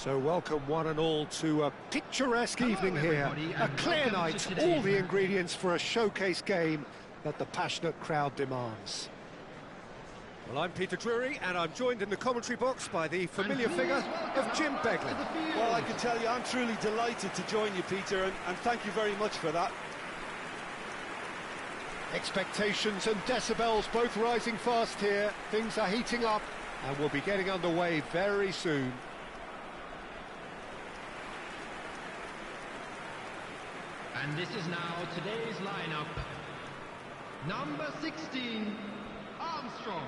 So welcome one and all to a picturesque evening here. A clear night, all the ingredients for a showcase game that the passionate crowd demands. Well, I'm Peter Drury, and I'm joined in the commentary box by the familiar figure of Jim Begley. Well, I can tell you, I'm truly delighted to join you, Peter, and thank you very much for that. Expectations and decibels both rising fast here. Things are heating up, and we'll be getting underway very soon. And this is now today's lineup. Number 16, Armstrong.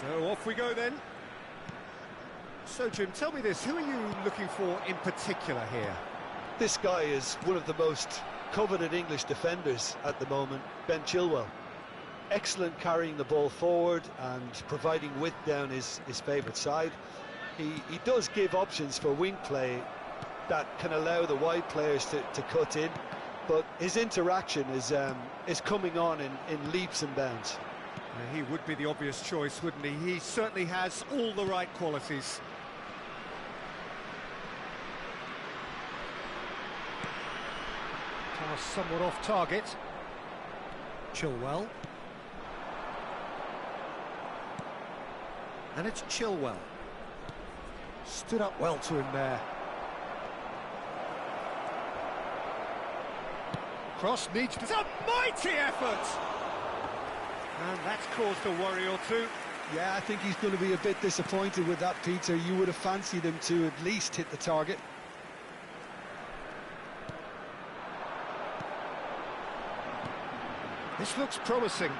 So off we go then. So Jim, tell me this, who are you looking for in particular here? This guy is one of the most coveted English defenders at the moment, Ben Chilwell. Excellent carrying the ball forward and providing width down his favourite side. He does give options for wing play that can allow the wide players to cut in, but his interaction is coming on in leaps and bounds. He would be the obvious choice, wouldn't he? He certainly has all the right qualities. Pass somewhat off target. Chilwell. And it's Chilwell. Stood up well to him there. Cross needs to... It's a mighty effort! And that's caused a worry or two. Yeah, I think he's going to be a bit disappointed with that, Peter. You would have fancied him to at least hit the target. This looks promising.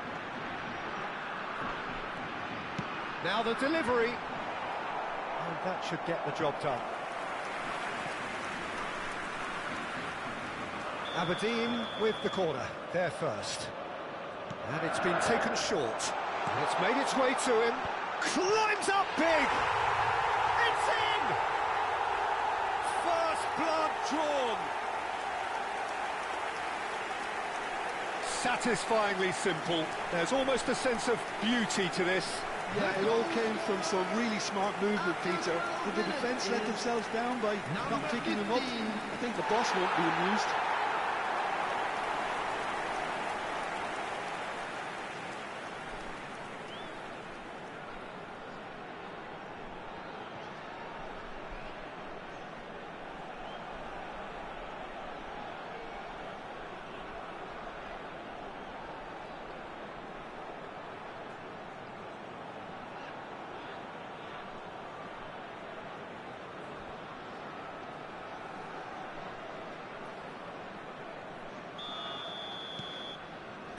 Now the delivery. And that should get the job done. Aberdeen with the corner. They're first. And it's been taken short. And it's made its way to him. Climbs up big! It's in! First blood drawn. Satisfyingly simple. There's almost a sense of beauty to this. Yeah, it all came from some really smart movement, Peter. Did the defence let themselves down by not picking him up? I think the boss won't be amused.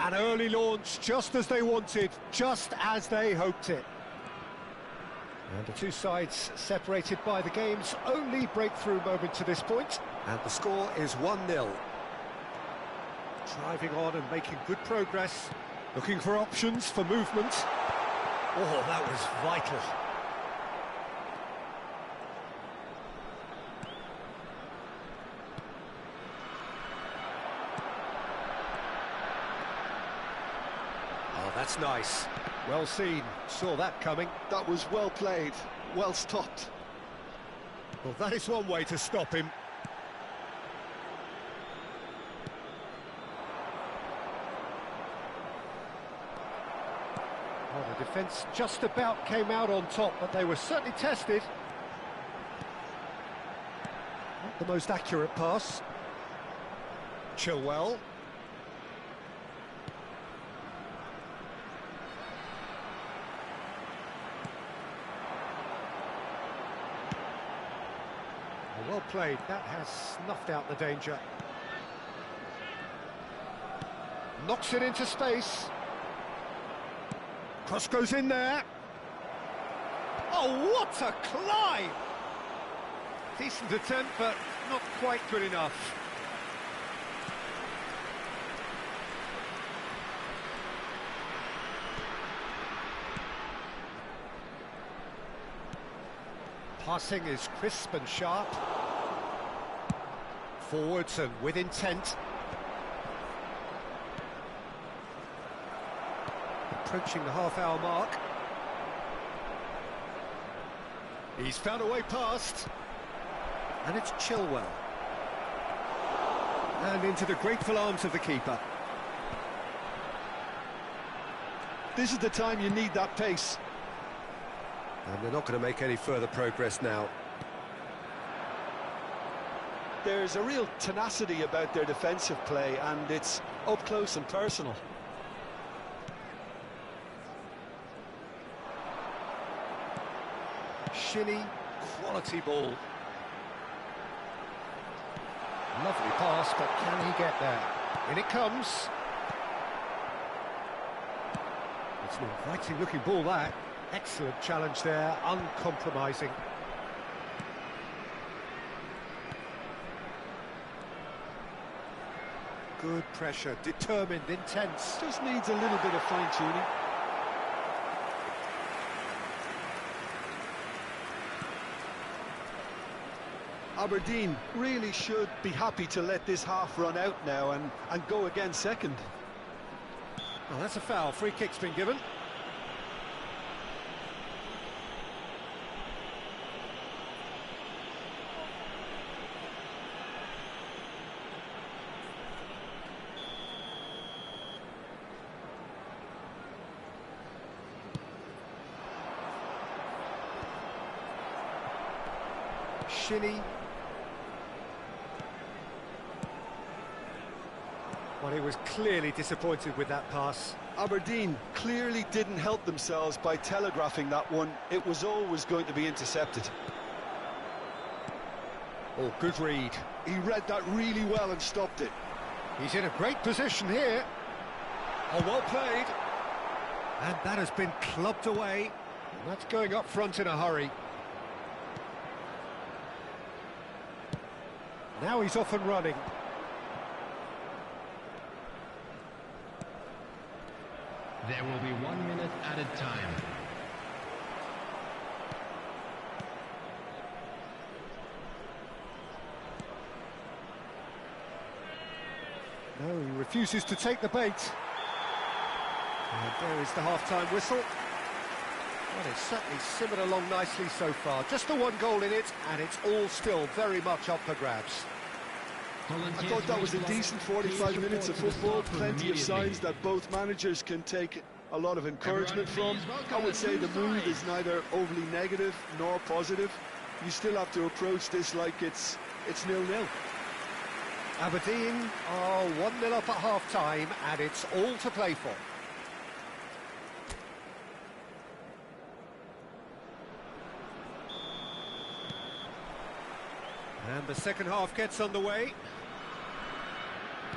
An early launch, just as they wanted, just as they hoped it. And the two sides separated by the game's only breakthrough moment to this point. And the score is 1-0. Driving on and making good progress. Looking for options for movement. Oh, that was vital. That's nice. Well seen. Saw that coming. That was well played. Well stopped. Well, that is one way to stop him. Well, the defence just about came out on top, but they were certainly tested. the most accurate pass. Chilwell. Well played, that has snuffed out the danger. Knocks it into space. Cross goes in there. Oh, what a climb! Decent attempt, but not quite good enough. Passing is crisp and sharp. Forwards and with intent. Approaching the half-hour mark. He's found a way past. And it's Chilwell. And into the grateful arms of the keeper. This is the time you need that pace. And they're not going to make any further progress now. There's a real tenacity about their defensive play, and it's up close and personal. Shinny, quality ball. Lovely pass, but can he get there? In it comes. It's an inviting looking ball, that. Excellent challenge there, uncompromising. Good pressure, determined, intense. Just needs a little bit of fine-tuning. Aberdeen really should be happy to let this half run out now and go again second. Well, that's a foul. Free kick's been given. Shinny. Well, he was clearly disappointed with that pass. Aberdeen clearly didn't help themselves by telegraphing that one. It was always going to be intercepted. Oh, good read. He read that really well and stopped it. He's in a great position here. Oh, well played. And that has been clubbed away. And that's going up front in a hurry. Now he's off and running. There will be 1 minute added time. No, he refuses to take the bait. And there is the half-time whistle. Well, it's certainly simmered along nicely so far. Just the one goal in it, and it's all still very much up for grabs. I thought that was a decent 45 minutes of football. Plenty of signs that both managers can take a lot of encouragement from. I would say the mood is neither overly negative nor positive. You still have to approach this like it's 0-0. Aberdeen are 1-0 up at half-time, and it's all to play for. And the second half gets underway.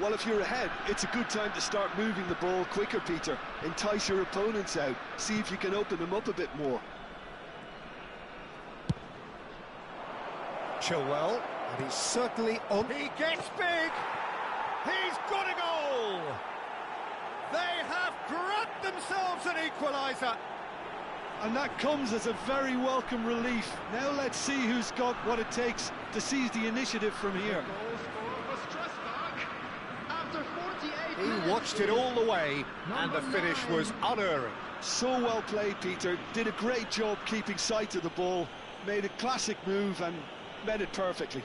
Well, if you're ahead, it's a good time to start moving the ball quicker, Peter. Entice your opponents out. See if you can open them up a bit more. Chilwell, and he's certainly on. He gets big! He's got a goal! They have grabbed themselves an equaliser. And that comes as a very welcome relief. Now let's see who's got what it takes to seize the initiative from here. Goal scorer for Strasbourg. After 48 He watched it all the way, and the finish was unerring. So well played, Peter. Did a great job keeping sight of the ball. Made a classic move and met it perfectly.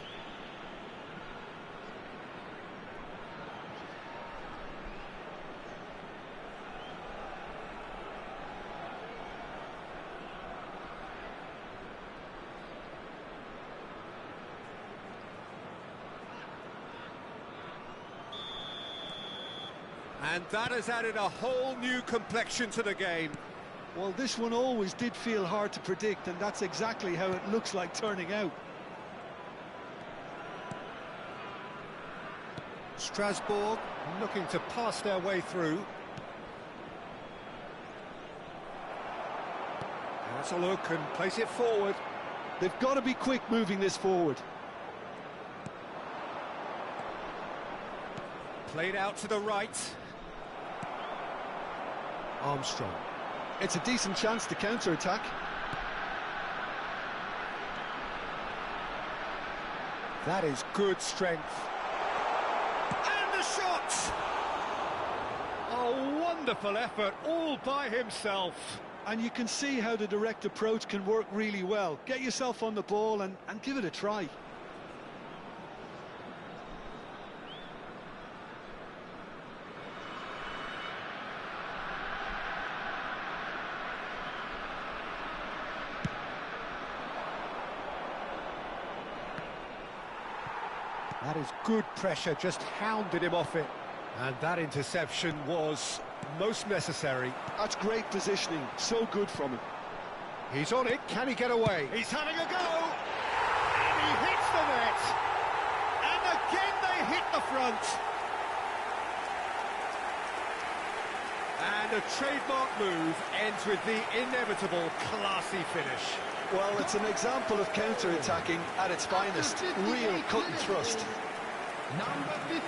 And that has added a whole new complexion to the game. Well, this one always did feel hard to predict, and that's exactly how it looks like turning out. Strasbourg looking to pass their way through. That's a look and place it forward. They've got to be quick moving this forward. Played out to the right. Armstrong. It's a decent chance to counter-attack. That is good strength. And the shot! A wonderful effort, all by himself. And you can see how the direct approach can work really well. Get yourself on the ball and give it a try. That is good pressure, just hounded him off it. And that interception was most necessary. That's great positioning, so good from him. He's on it, can he get away? He's having a go! And he hits the net! And again they hit the front! And a trademark move ends with the inevitable classy finish. Well, it's an example of counter-attacking at its finest. Real cut and thrust. Number 15.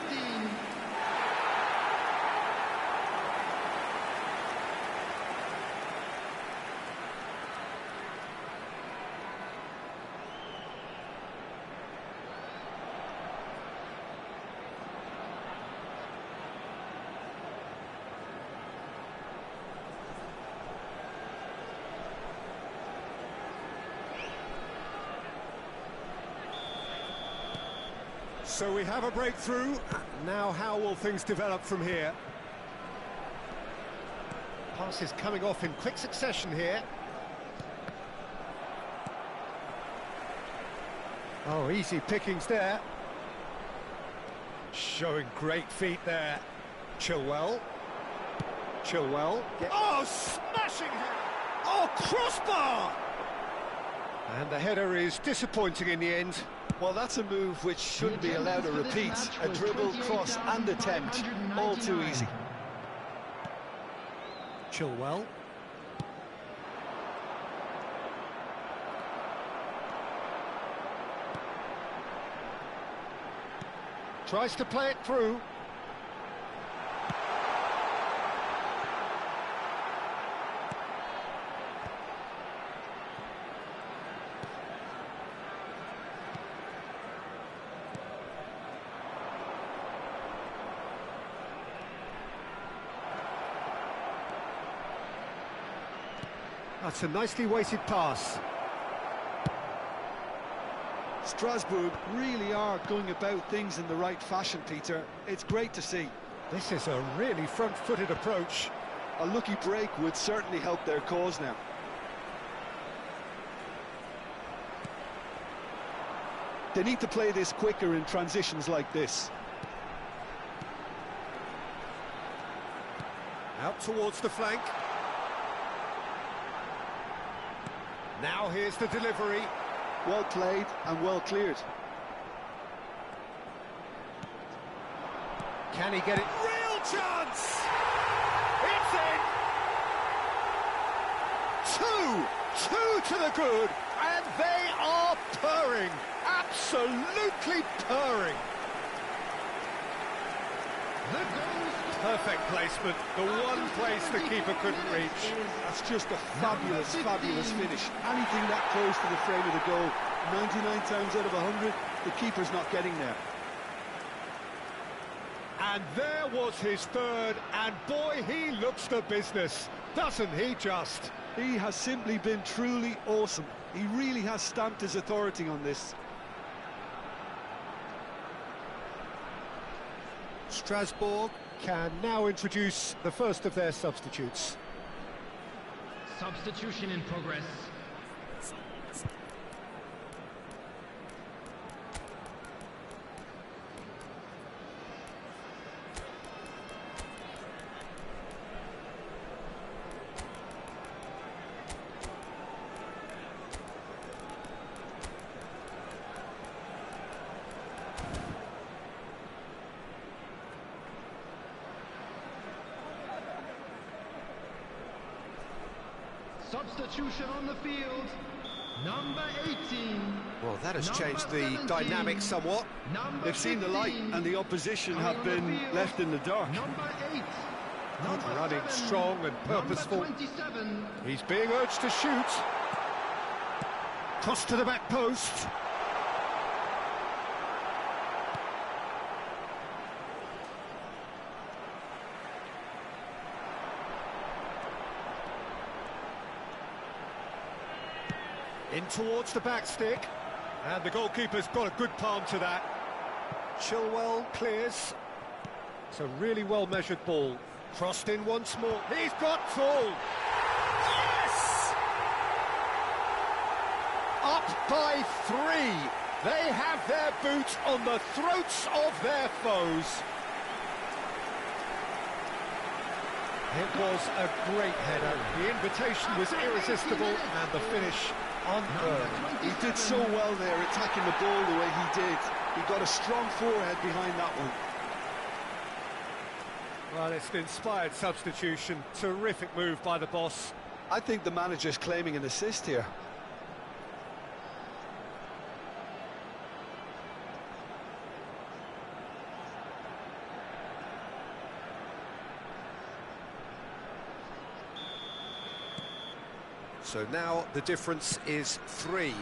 So we have a breakthrough. Now how will things develop from here? Passes coming off in quick succession here. Oh, easy pickings there. Showing great feet there. Chilwell. Oh, smashing him! Oh, crossbar! And the header is disappointing in the end. Well, that's a move which shouldn't be allowed to repeat. A dribble, cross and attempt, all too easy. Chilwell. Tries to play it through. That's a nicely weighted pass. Strasbourg really are going about things in the right fashion, Peter. It's great to see. This is a really front-footed approach. A lucky break would certainly help their cause now. They need to play this quicker in transitions like this. Out towards the flank. Now here's the delivery. Well played and well cleared. Can he get it? Real chance! It's in! Two to the good, and they are purring. Absolutely purring. Perfect placement, the one place the keeper couldn't reach. That's just a fabulous finish. Anything that close to the frame of the goal, 99 times out of 100, the keeper's not getting there. And there was his third, and boy, he looks the business, doesn't he just? He has simply been truly awesome. He really has stamped his authority on this. Strasbourg can now introduce the first of their substitutes. Substitution in progress. Substitution on the field. Number 18. Well, that has changed the dynamic somewhat. They've seen the light and the opposition have been left in the dark. Number 8. Good running, strong and purposeful. Number 27. He's being urged to shoot. Cross to the back post. In towards the back stick. And the goalkeeper's got a good palm to that. Chilwell clears. It's a really well-measured ball. Crossed in once more. He's got full. Yes! Up by 3. They have their boot on the throats of their foes. It was a great header. The invitation was irresistible and the finish unearned. He did so well there, attacking the ball the way he did. He got a strong forehead behind that one. Well, it's an inspired substitution. Terrific move by the boss. I think the manager's claiming an assist here. So now the difference is 3.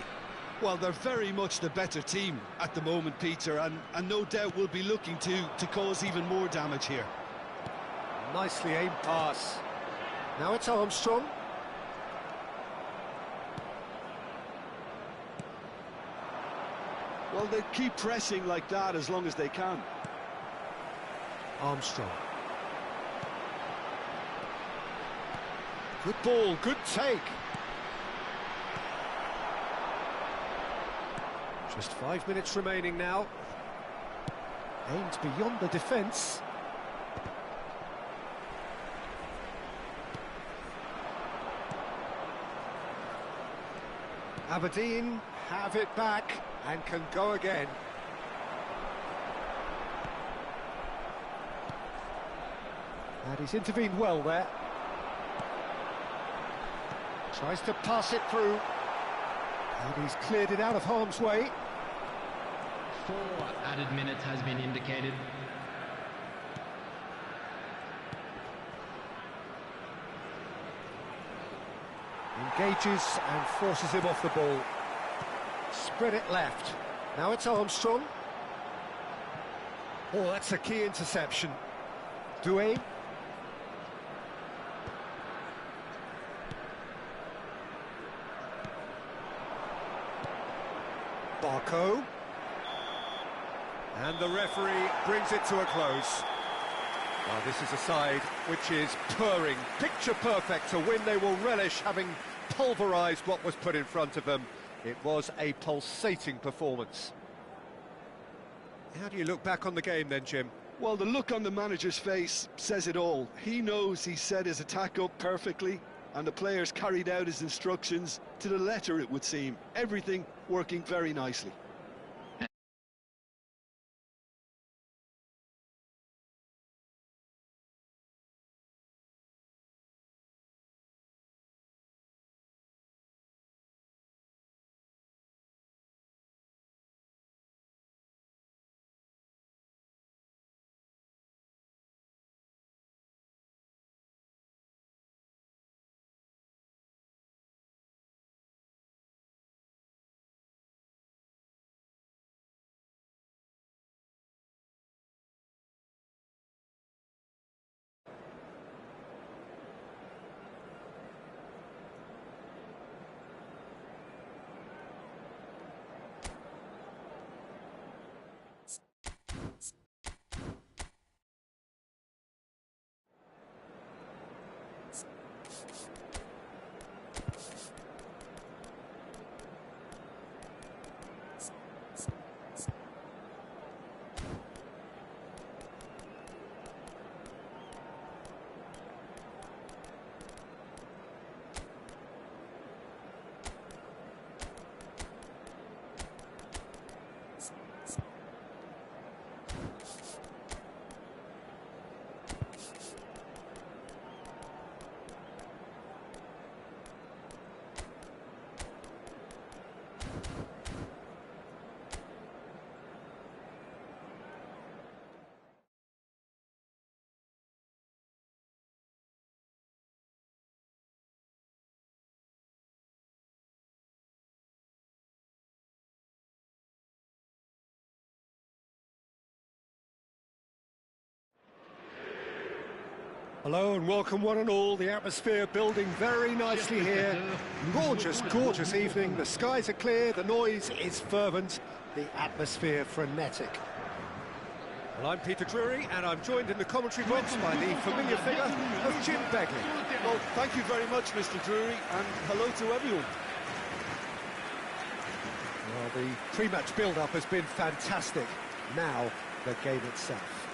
Well, they're very much the better team at the moment, Peter, and no doubt will be looking to cause even more damage here. Nicely aimed pass. Now it's Armstrong. Well, they keep pressing like that as long as they can. Armstrong. Good ball, good take. Just 5 minutes remaining now. Aimed beyond the defence. Aberdeen have it back and can go again. And he's intervened well there. Tries to pass it through. And he's cleared it out of harm's way. 4 added minutes has been indicated. Engages and forces him off the ball. Spread it left. Now it's Armstrong. Oh, that's a key interception. Doué. Barco. And the referee brings it to a close. Well, this is a side which is purring, picture perfect. To win, they will relish having pulverised what was put in front of them. It was a pulsating performance. How do you look back on the game then, Jim? Well, the look on the manager's face says it all. He knows he set his attack up perfectly, and the players carried out his instructions to the letter, it would seem. Everything working very nicely. Hello and welcome one and all. The atmosphere building very nicely here. Gorgeous, gorgeous evening. The skies are clear, the noise is fervent, the atmosphere frenetic. Well, I'm Peter Drury and I'm joined in the commentary box by the familiar figure of Jim Begley. Well, thank you very much, Mr. Drury, and hello to everyone. Well, the pre-match build-up has been fantastic. Now, the game itself.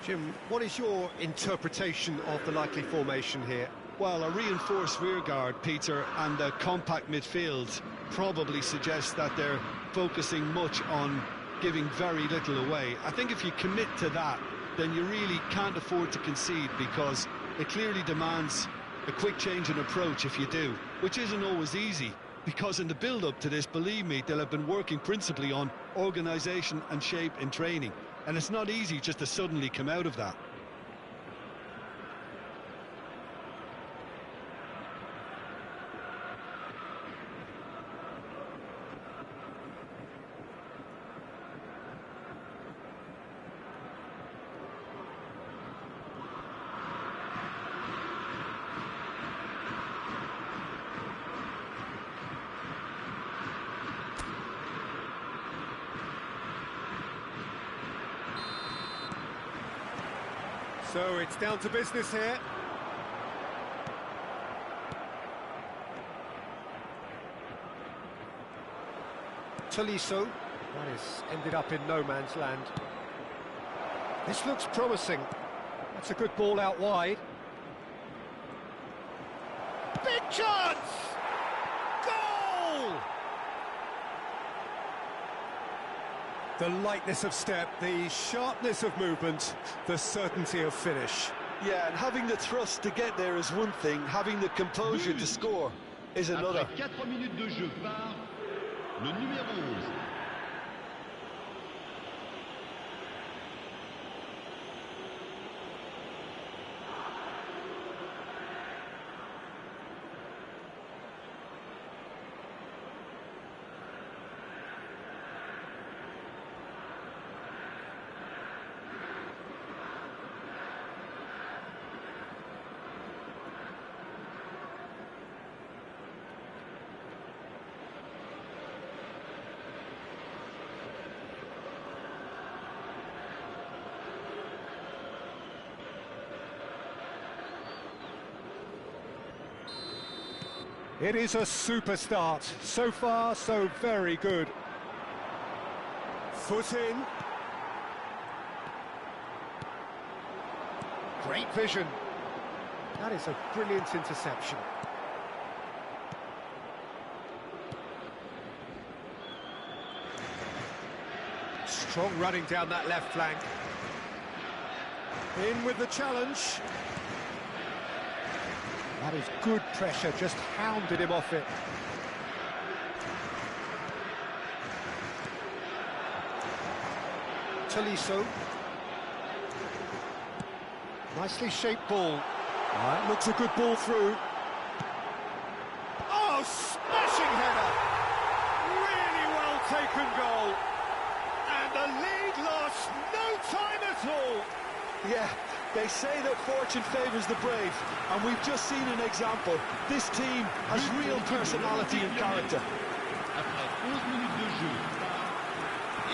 Jim, what is your interpretation of the likely formation here? Well, a reinforced rearguard, Peter, and a compact midfield probably suggests that they're focusing much on giving very little away. I think if you commit to that, then you really can't afford to concede, because it clearly demands a quick change in approach if you do, which isn't always easy, because in the build-up to this, believe me, they'll have been working principally on organisation and shape in training. And it's not easy just to suddenly come out of that. So it's down to business here. Tolisso. That has ended up in no man's land. This looks promising. That's a good ball out wide. Big chance! Goal! The lightness of step, the sharpness of movement, the certainty of finish. Yeah, and having the thrust to get there is one thing, having the composure to score is another. Après 4 minutes de jeu par le numéro 11. It is a super start. So far, so very good. Foot in. Great vision. That is a brilliant interception. Strong running down that left flank. In with the challenge. That is good pressure, just hounded him off it. Tolisso. Nicely shaped ball. Right, looks a good ball through. Oh, smashing header! Really well taken goal. And the lead lost no time at all. Yeah, they say that fortune favours the brave, and we've just seen an example. This team has real personality and character. Après 11 minutes de jeu par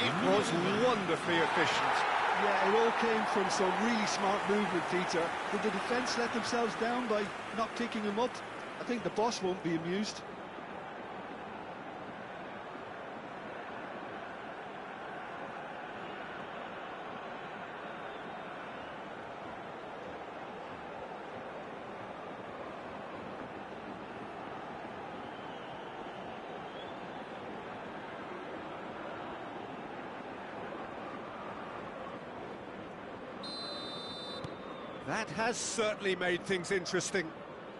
It was wonderfully efficient. Yeah, it all came from some really smart movement, Peter. Did the defence let themselves down by not picking him up? I think the boss won't be amused. That has certainly made things interesting.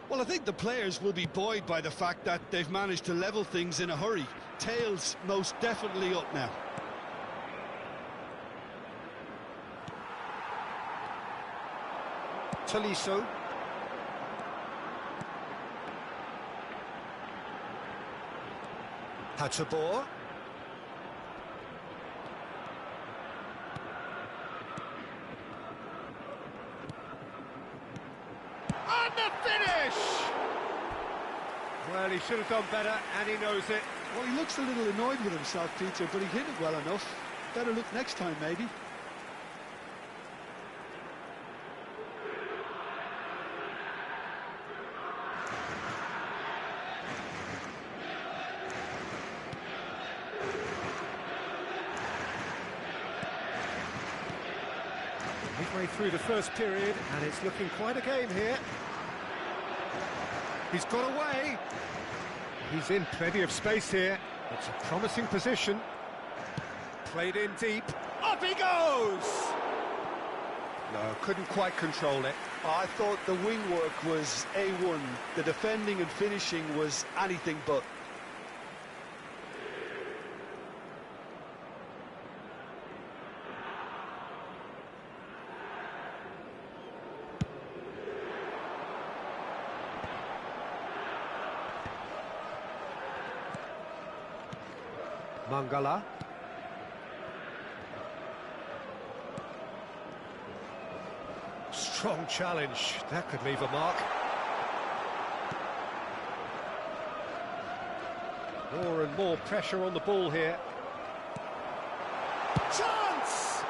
Well, I think the players will be buoyed by the fact that they've managed to level things in a hurry. Tails most definitely up now. Tolisso. Hatabor. And the finish! Well, he should have done better, and he knows it. Well, he looks a little annoyed with himself, Peter, but he hit it well enough. Better look next time, maybe. Midway through the first period, and it's looking quite a game here. He's got away. He's in plenty of space here. It's a promising position. Played in deep. Up he goes! No, couldn't quite control it. I thought the wing work was A1. The defending and finishing was anything but. Mangala. Strong challenge. That could leave a mark. More and more pressure on the ball here. Chance!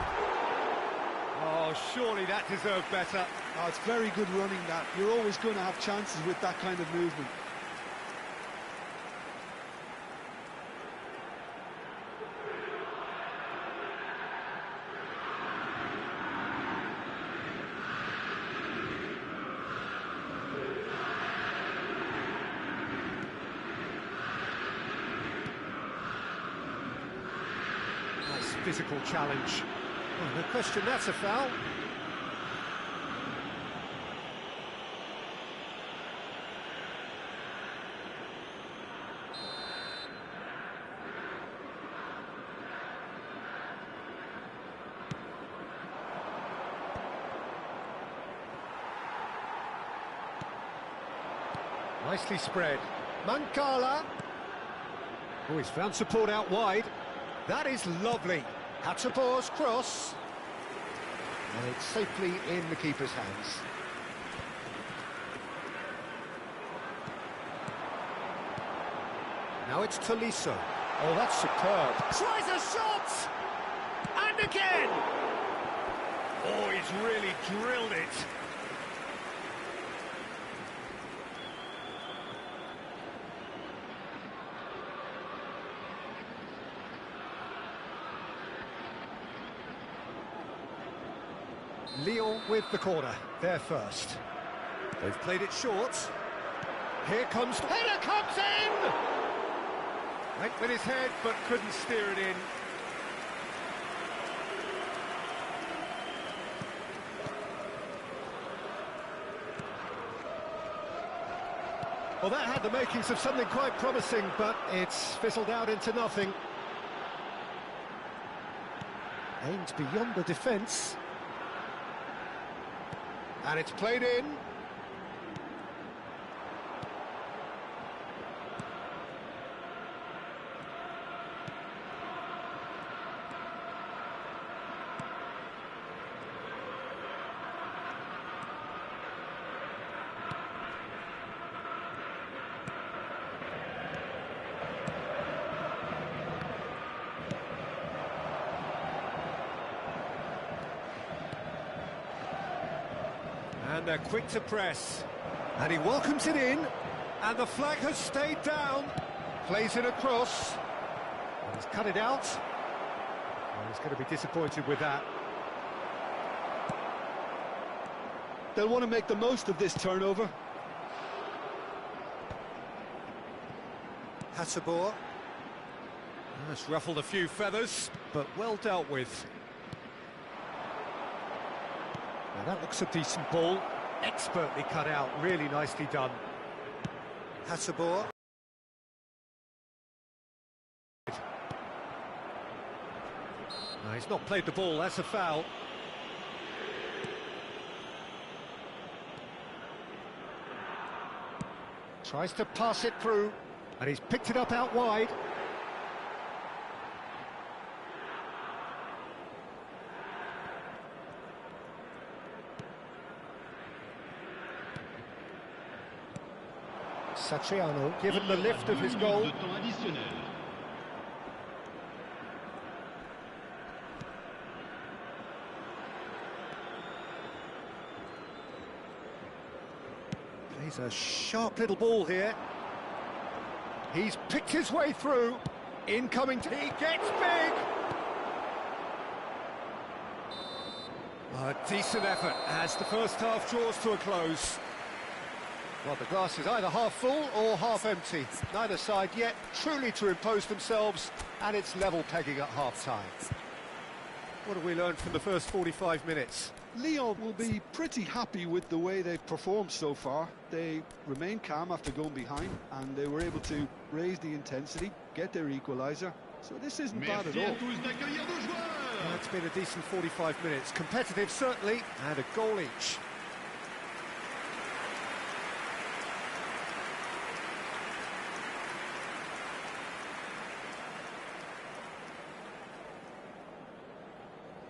Oh, surely that deserved better. Oh, it's very good running, that. You're always going to have chances with that kind of movement. Physical challenge. Oh, no question, that's a foul. Nicely spread. Mancala. Oh, he's found support out wide. That is lovely. Hatabor's cross. And it's safely in the keeper's hands. Now it's Tolisso. Oh, that's superb. Tries a shot! And again! Oh, he's really drilled it. Lyon with the corner, they're first. They've played it short. Here comes... Header comes in! Went with his head, but couldn't steer it in. Well, that had the makings of something quite promising, but it's fizzled out into nothing. Aimed beyond the defence. And it's played in. And they're quick to press. And he welcomes it in. And the flag has stayed down. Plays it across. And he's cut it out. And he's going to be disappointed with that. They'll want to make the most of this turnover. Hatabor. That's ruffled a few feathers, but well dealt with. Now that looks a decent ball. Expertly cut out, really nicely done. Hatabor. No, he's not played the ball, that's a foul. Tries to pass it through, and he's picked it up out wide. Satriano, given the lift of his goal. Plays a sharp little ball here. He's picked his way through. Incoming, he gets big! A decent effort as the first half draws to a close. Well, the glass is either half full or half empty. Neither side yet truly to impose themselves, and it's level pegging at half-time. What have we learned from the first 45 minutes? Lyon will be pretty happy with the way they've performed so far. They remain calm after going behind, and they were able to raise the intensity, get their equaliser. So this isn't bad at all. Well, it's been a decent 45 minutes. Competitive, certainly, and a goal each.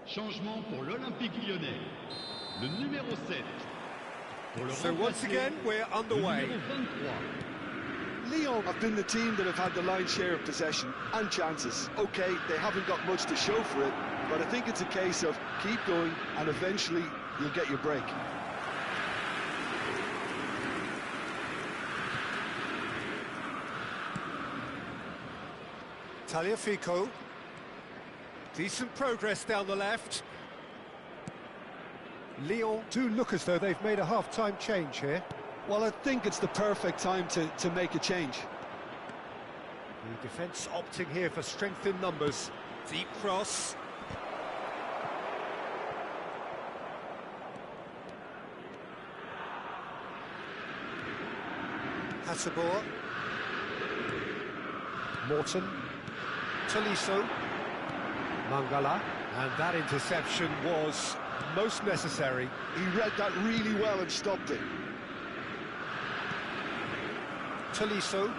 Changement pour l'Olympique Lyonnais. Le numéro 7. So once again, we're underway. Lyon have been the team that have had the lion's share of possession and chances. OK, they haven't got much to show for it, but I think it's a case of keep going and eventually you'll get your break. Tagliafico. Decent progress down the left. Lyon do look as though they've made a half-time change here. Well, I think it's the perfect time to make a change. The defence opting here for strength in numbers. Deep cross. Hasabor. Morton. Tolisso. Mangala. And that interception was most necessary. He read that really well and stopped it. Tolisso.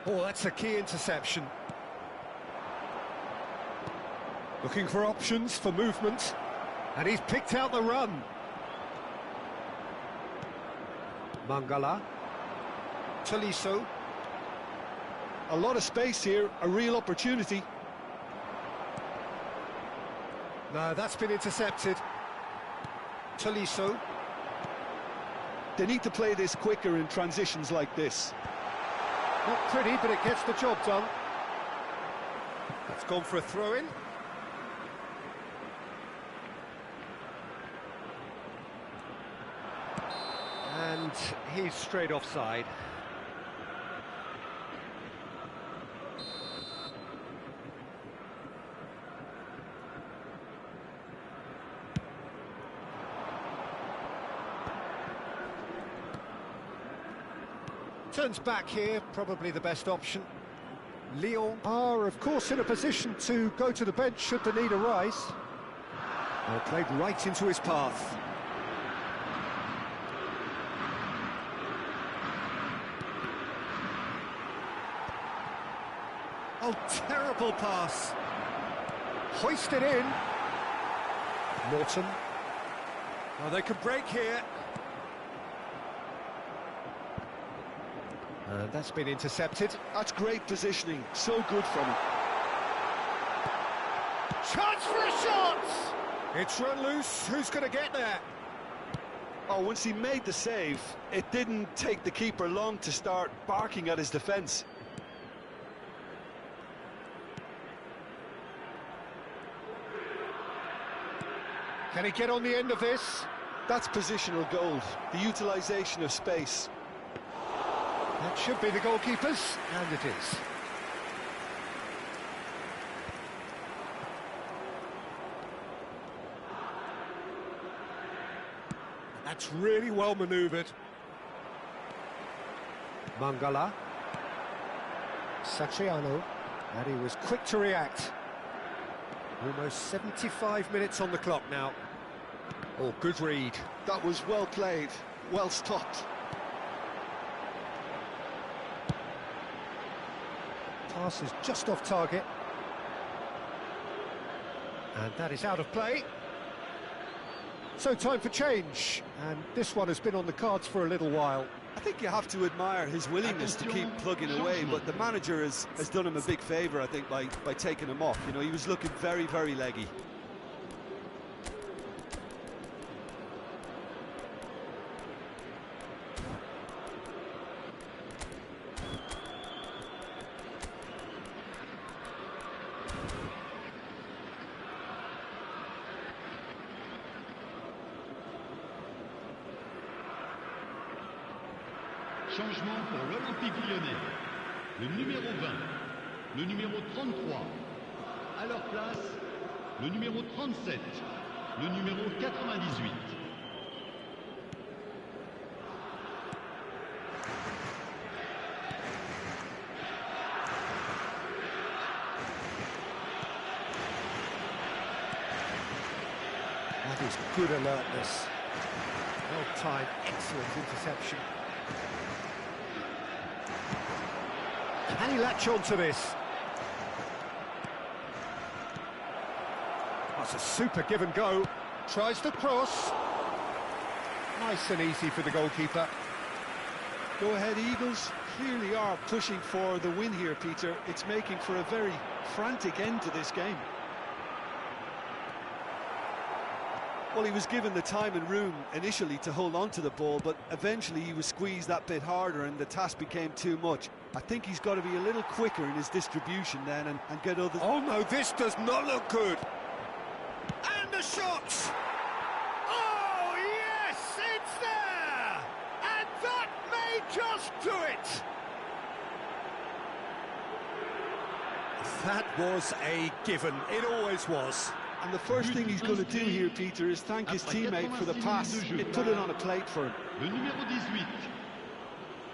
Oh, that's a key interception. Looking for options for movement, and he's picked out the run. Mangala. Tolisso. A lot of space here, a real opportunity. No, that's been intercepted. Tolisso. They need to play this quicker in transitions like this. Not pretty, but it gets the job done. That's gone for a throw-in. And he's straight offside. Turns back here, probably the best option. Lyon are, of course, in a position to go to the bench should the need arise. Well, played right into his path. Oh, terrible pass. Hoisted in. Morton. Oh, they could break here. That's been intercepted. That's great positioning, so good from him. Chance for a shot! It's run loose, who's going to get there? Oh, once he made the save, it didn't take the keeper long to start barking at his defence. Can he get on the end of this? That's positional gold, the utilisation of space. That should be the goalkeeper's, and it is. That's really well manoeuvred. Mangala. Satriano. And he was quick to react. Almost 75 minutes on the clock now. Oh, good read. That was well played, well stopped. Pass is just off target. And that is out of play. So time for change, and this one has been on the cards for a little while. I think you have to admire his willingness to keep plugging away, but the manager has done him a big favour, I think, by taking him off. You know, he was looking very, very leggy. Changement pour l'Olympique Lyonnais. Le numéro 20, le numéro 33. À leur place, le numéro 37, le numéro 98. That is good alertness. Well-timed, excellent interception. Can he latch on to this? That's a super give and go. Tries the cross. Nice and easy for the goalkeeper. Go ahead, Eagles. Clearly are pushing for the win here, Peter. It's making for a very frantic end to this game. Well, he was given the time and room initially to hold on to the ball, but eventually he was squeezed that bit harder and the task became too much. I think he's got to be a little quicker in his distribution then and get others... Oh no, this does not look good. And the shot! Oh yes, it's there! And that may just do it! That was a given, it always was. And the first thing he's going to do here, Peter, is thank his teammate for the pass. It put it on a plate for him. Le numéro 18.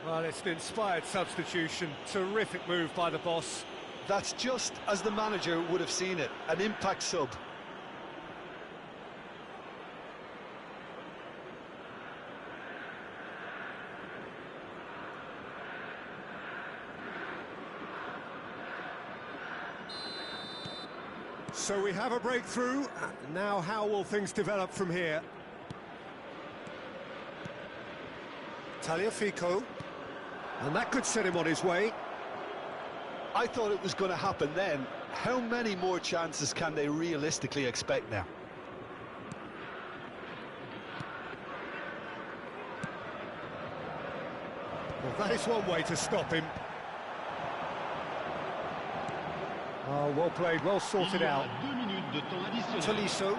Well, it's an inspired substitution. Terrific move by the boss. That's just as the manager would have seen it, an impact sub. So we have a breakthrough. Now how will things develop from here? Tagliafico. And that could set him on his way. I thought it was going to happen then. How many more chances can they realistically expect now? Well, that is one way to stop him. Oh, well played, well sorted out. 2 minutes de temps additionnel. Tolisso.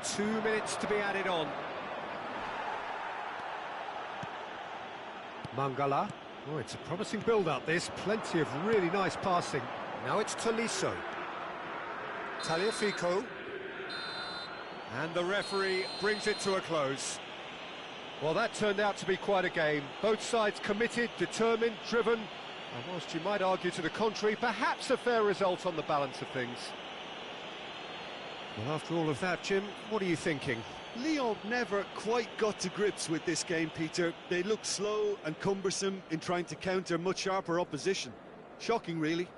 Two minutes to be added on. Mangala. Oh, it's a promising build-up, this. Plenty of really nice passing. Now it's Tolisso. Tagliafico. And the referee brings it to a close. Well, that turned out to be quite a game. Both sides committed, determined, driven, and whilst you might argue to the contrary, perhaps a fair result on the balance of things. Well, after all of that, Jim, what are you thinking? Lyon never quite got to grips with this game, Peter. They looked slow and cumbersome in trying to counter much sharper opposition. Shocking, really.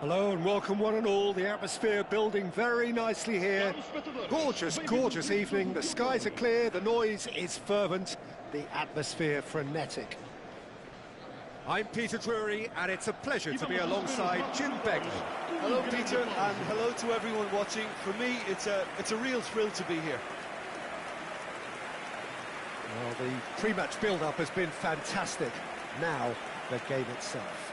Hello and welcome one and all. The atmosphere building very nicely here. Gorgeous, gorgeous evening. The skies are clear, the noise is fervent, the atmosphere frenetic. I'm Peter Drury and it's a pleasure to be alongside Jim Begley. Hello, Peter, and hello to everyone watching. For me, it's a real thrill to be here. Well, the pre-match build-up has been fantastic. Now, the game itself.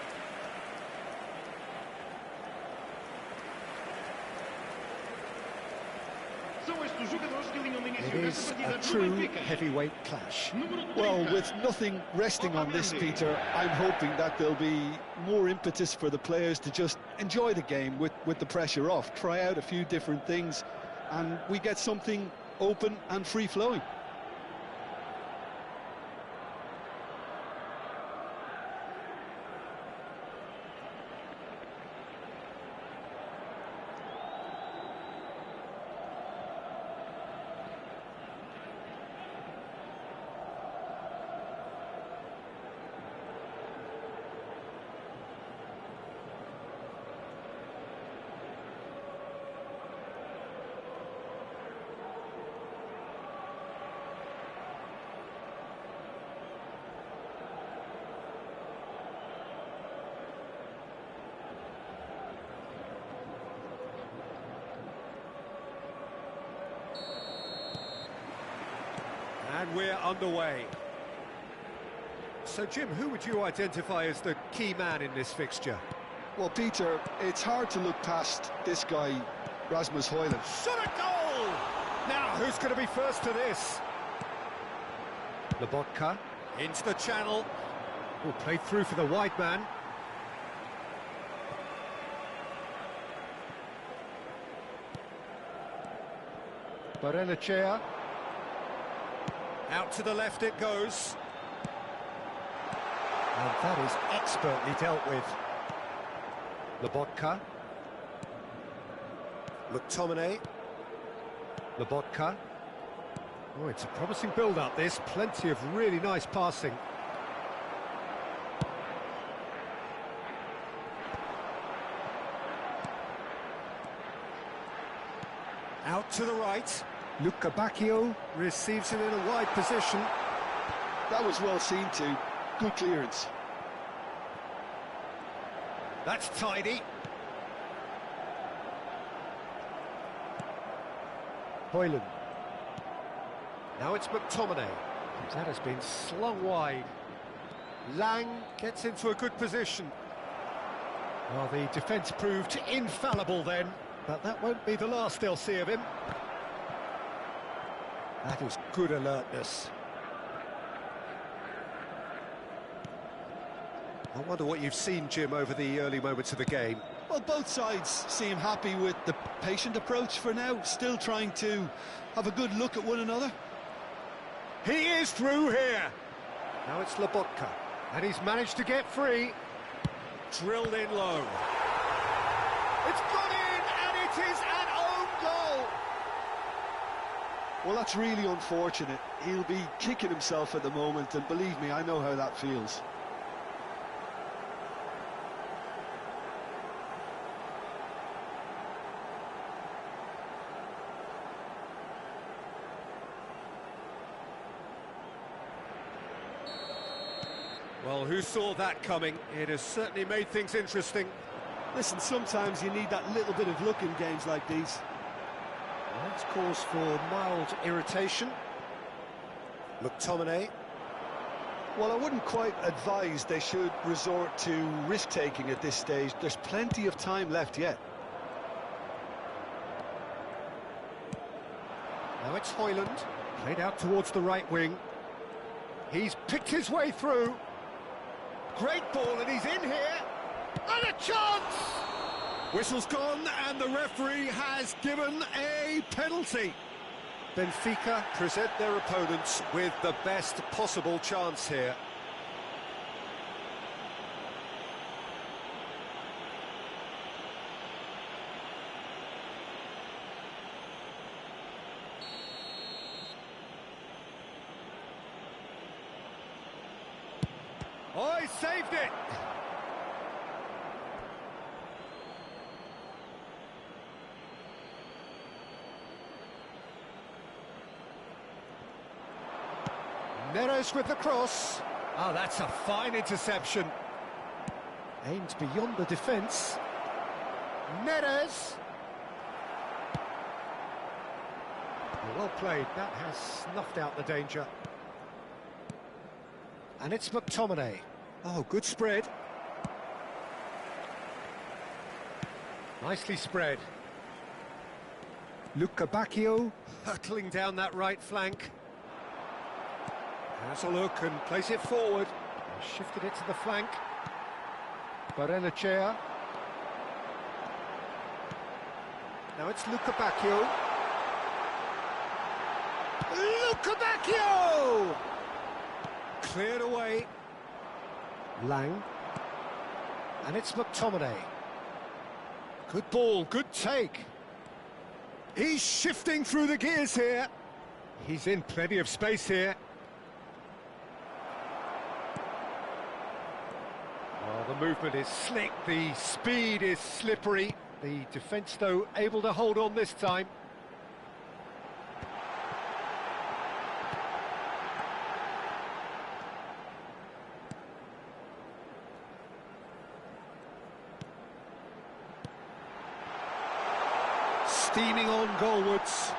It is a true heavyweight clash. Well, with nothing resting on this, Peter, I'm hoping that there'll be more impetus for the players to just enjoy the game with the pressure off, try out a few different things, and we get something open and free-flowing. And we're underway. So, Jim, who would you identify as the key man in this fixture? Well, Peter, it's hard to look past this guy, Rasmus Højlund. Shot a goal! Now, who's going to be first to this? Lobotka into the channel. Oh, played through for the wide man. Barrenechea. Out to the left it goes. And that is expertly dealt with. Lobotka. McTominay. Lobotka. Oh, it's a promising build-up, this. Plenty of really nice passing. Out to the right. Luca Bacchio receives it in a wide position. That was well seen too. Good clearance. That's tidy. Højlund. Now it's McTominay. That has been slung wide. Lang gets into a good position. Well, the defence proved infallible then, but that won't be the last they'll see of him. That is good alertness. I wonder what you've seen, Jim, over the early moments of the game. Well, both sides seem happy with the patient approach for now, still trying to have a good look at one another. He is through here. Now it's Lobotka, and he's managed to get free. Drilled in low. It's gone in, and it is an own goal. Well, that's really unfortunate. He'll be kicking himself at the moment, and believe me, I know how that feels. Well, who saw that coming? It has certainly made things interesting. Listen, sometimes you need that little bit of luck in games like these. That's cause for mild irritation. McTominay. Well, I wouldn't quite advise they should resort to risk-taking at this stage. There's plenty of time left yet. Now it's Højlund, played out towards the right wing. He's picked his way through. Great ball, and he's in here. And a chance! Whistle's gone, and the referee has given a penalty. Benfica present their opponents with the best possible chance here. Oh, he saved it! Neres with the cross. Oh, that's a fine interception. Aimed beyond the defence. Neres. Well played, that has snuffed out the danger. And it's McTominay. Oh, good spread. Nicely spread. Luca Bacchio hurtling down that right flank. Has a look and place it forward. Shifted it to the flank. Barrenechea. Now it's Luca Bacchio. Luca Bacchio! Cleared away. Lang. And it's McTominay. Good ball, good take. He's shifting through the gears here. He's in plenty of space here. Well, the movement is slick, the speed is slippery. The defence, though, able to hold on this time. Steaming on goalwards.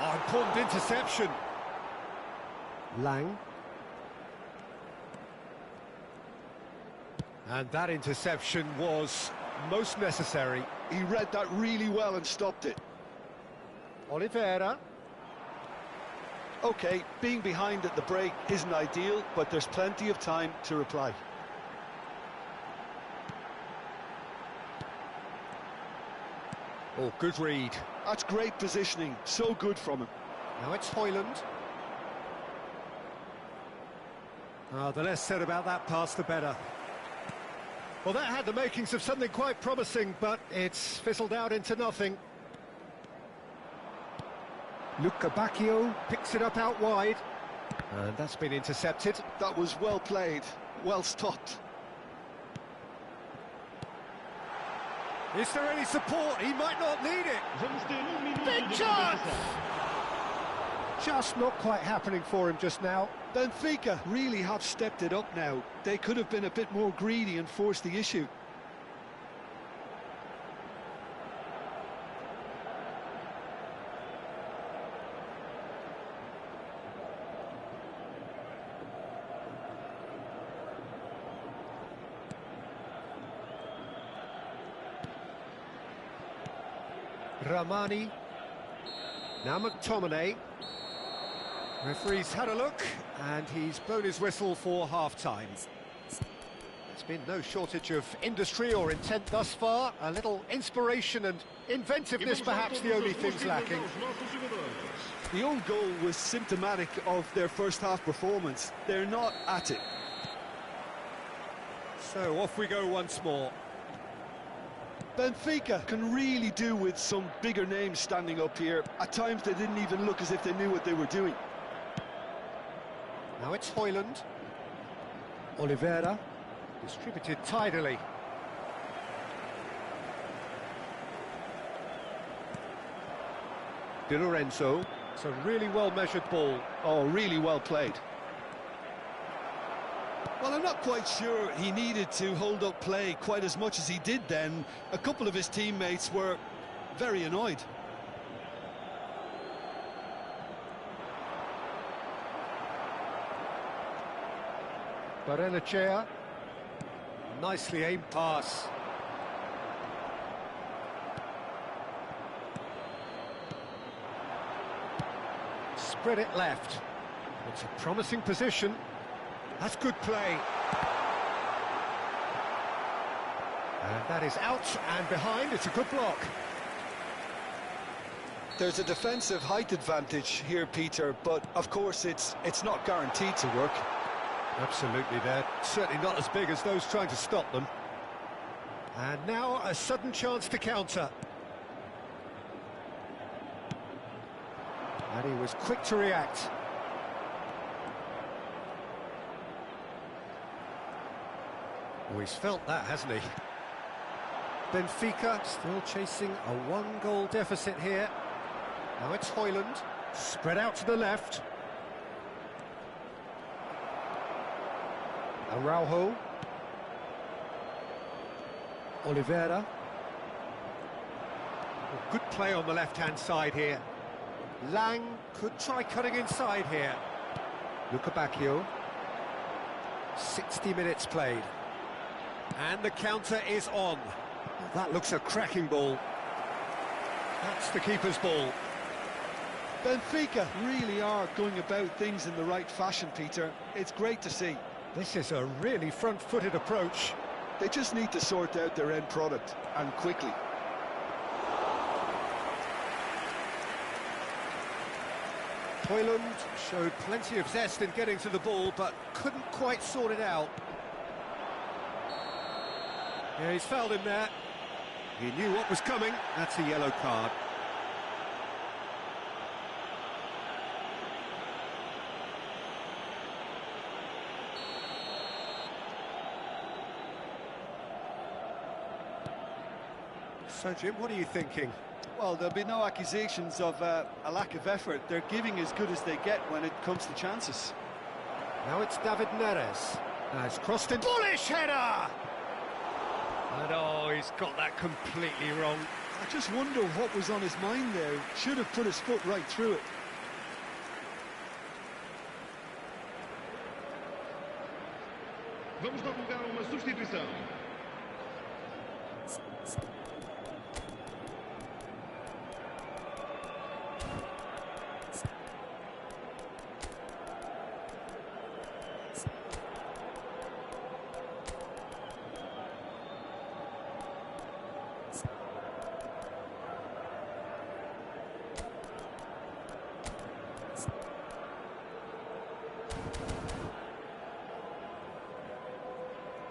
Oh, important interception. Lang. And that interception was most necessary. He read that really well and stopped it. Oliveira. OK, being behind at the break isn't ideal, but there's plenty of time to reply. Oh, good read. That's great positioning, so good from him. Now it's Højlund. The less said about that pass, the better. Well, that had the makings of something quite promising, but it's fizzled out into nothing. Luca Bacchio picks it up out wide. And that's been intercepted. That was well played, well stopped. Is there any support? He might not need it. Big chance! Just not quite happening for him just now. Benfica really have stepped it up now. They could have been a bit more greedy and forced the issue. Ramani. Now McTominay. Referee's had a look, and he's blown his whistle for half-time. There's been no shortage of industry or intent thus far. A little inspiration and inventiveness, perhaps the only things lacking. The own goal was symptomatic of their first-half performance. They're not at it. So off we go once more. Benfica can really do with some bigger names standing up here. At times they didn't even look as if they knew what they were doing. Now it's Højlund. Oliveira. Distributed tidily. Di Lorenzo. It's a really well-measured ball. Oh, really well played. Well, I'm not quite sure he needed to hold up play quite as much as he did then. A couple of his teammates were very annoyed. Barrenechea. Nicely aimed pass. Spread it left. It's a promising position. That's good play. And that is out and behind. It's a good block. There's a defensive height advantage here, Peter, but of course it's not guaranteed to work. Absolutely, they're certainly not as big as those trying to stop them. And now a sudden chance to counter. And he was quick to react. Oh, he's felt that, hasn't he? Benfica still chasing a one-goal deficit here. Now it's Hoyland, spread out to the left. Araujo. Oliveira. Good play on the left-hand side here. Lang could try cutting inside here. Luca Bacchio. 60 minutes played. And the counter is on. That looks a cracking ball. That's the keeper's ball. Benfica really are going about things in the right fashion, Peter. It's great to see. This is a really front-footed approach. They just need to sort out their end product, and quickly. Hoyland showed plenty of zest in getting to the ball, but couldn't quite sort it out. Yeah, he's fouled him there. He knew what was coming. That's a yellow card. So, Jim, what are you thinking? Well, there'll be no accusations of a lack of effort. They're giving as good as they get when it comes to chances. Now it's David Neres. Has crossed in. Bullish header! And oh, he's got that completely wrong. I just wonder what was on his mind there. Should have put his foot right through it. Vamos divulgar uma substituição.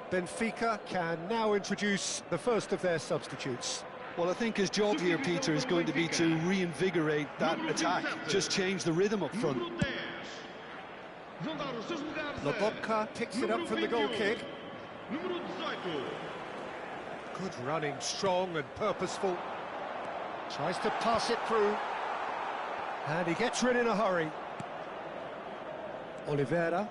Benfica can now introduce the first of their substitutes. Well, I think his job here, Peter, is going to be to reinvigorate that attack, just change the rhythm up front. Lobotka picks it up from the goal kick. Good running, strong and purposeful. Tries to pass it through. And he gets rid in a hurry. Oliveira.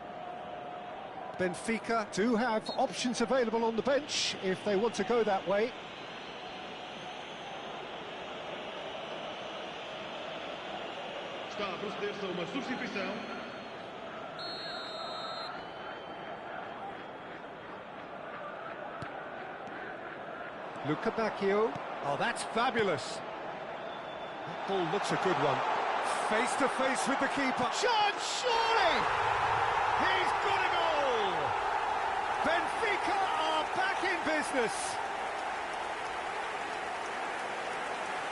Benfica do have options available on the bench if they want to go that way. Está a proceder-se a uma substituição. Luca Bacchio. Oh, that's fabulous. That ball looks a good one. Face to face with the keeper. Chance, surely! He's got a goal! Benfica are back in business.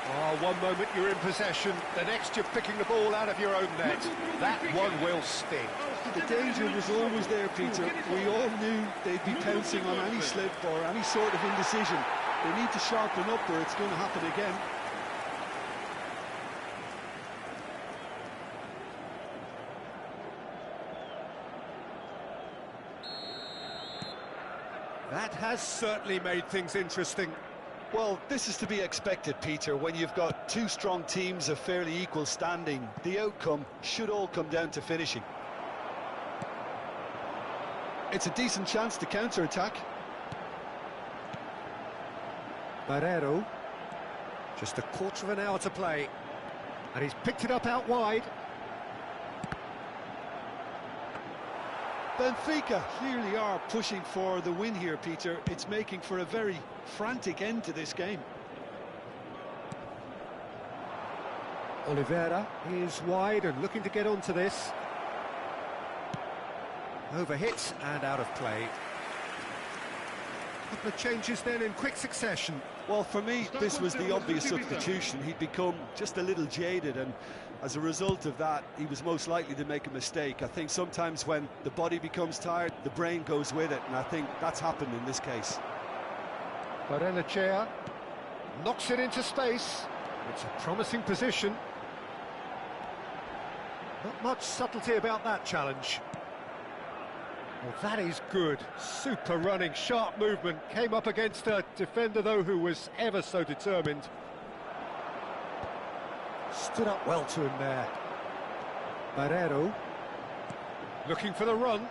Oh, one moment you're in possession, the next you're picking the ball out of your own net. That one will sting. The danger was always there, Peter. We all knew they'd be pouncing on any slip or any sort of indecision. They need to sharpen up or it's going to happen again. That has certainly made things interesting. Well, this is to be expected, Peter. When you've got two strong teams of fairly equal standing, the outcome should all come down to finishing. It's a decent chance to counter-attack. Barreiro. Just a quarter of an hour to play. And he's picked it up out wide. Benfica clearly are pushing for the win here, Peter. It's making for a very frantic end to this game. Oliveira is wide and looking to get onto this. Overhit and out of play. Couple of changes then in quick succession. Well, for me, this was the obvious substitution. He'd become just a little jaded, and as a result of that, he was most likely to make a mistake. I think sometimes when the body becomes tired, the brain goes with it, and I think that's happened in this case. Barrenechea knocks it into space. It's a promising position. Not much subtlety about that challenge. Well, that is good. Super running, sharp movement. Came up against a defender, though, who was ever so determined. Stood up well to him there. Barrero. Looking for the run.